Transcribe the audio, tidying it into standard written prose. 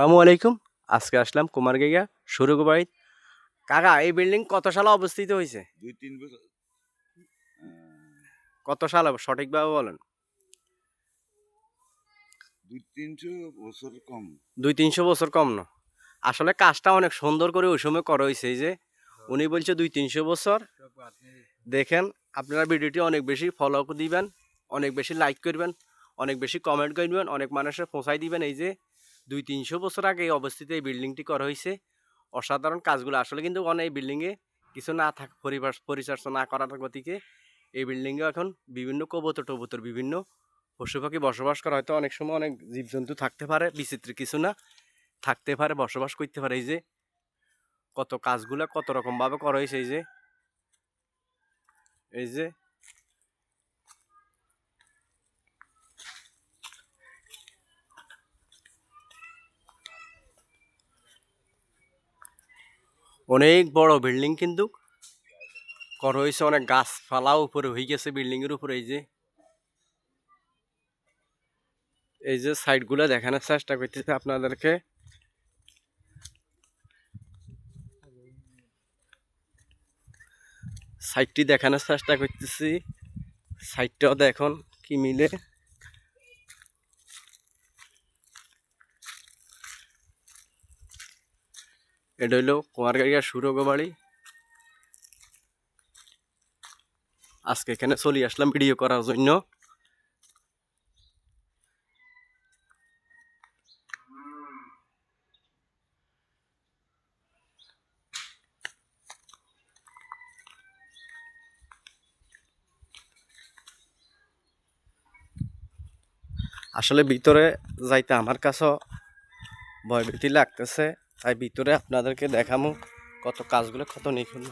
আসসালামু আলাইকুম। আজকে আসলাম কুমারগাঁইয়া সুরুগবাড়ি। কাকা, এই বিল্ডিং কত সালে অবস্থিত হয়েছে? ২-৩ বছর আ কত সালে সঠিকভাবে বলেন? ২-৩০০ বছর কম। ২-৩০০ বছর কম না? আসলে কাজটা অনেক সুন্দর করে ওই সময় করা হইছে। এই যে উনি বলছে ২-৩০০ বছর। দেখেন, আপনারা ভিডিওটি অনেক বেশি ফলো দিবেন, অনেক বেশি লাইক করবেন, অনেক বেশি কমেন্ট করবেন, অনেক মানুষের পৌঁছাই দিবেন। এই যে ২-৩০০ বছর আগে এই অবস্থিত এই বিল্ডিংটি করা হইছে। অসাধারণ কাজগুলো আসলে কিন্তু অনেক এই বিল্ডিংয়ে কিছু না থাক পরিচর্যা না করার গতিকে এই বিল্ডিংয়ে এখন বিভিন্ন কবুতর-টবুতর, বিভিন্ন পশু-পাখি বসবাস করে। হয়তো অনেক সময় অনেক জীবজন্তু থাকতে পারে, বিচিত্র কিছু না থাকতে পারে, বসবাস করতে পারে। এই যে কত কাজগুলা কত রকমভাবে করা হয়েছে। এই যে অনেক বড় বিল্ডিং কিন্তু করা হয়েছে, অনেক গাছপালা উপরে হয়ে গেছে বিল্ডিং এর উপরে। এই যে সাইডগুলো দেখানোর চেষ্টা করতেছে আপনাদেরকে। সাইডটি দেখানোর চেষ্টা করতেছি, সাইডটাও দেখুন কি মিলে। এটা হইলো কুমারগাঁইয়া সুরগবাড়ি। আজকে এখানে চলে আসলাম ভিডিও করার জন্য। আসলে ভিতরে যাইতে আমার কাছেও ভয়ভীতি লাগতেছে, তাই ভিতরে আপনাদেরকে দেখামু কত কাজগুলো কত নিখুঁত।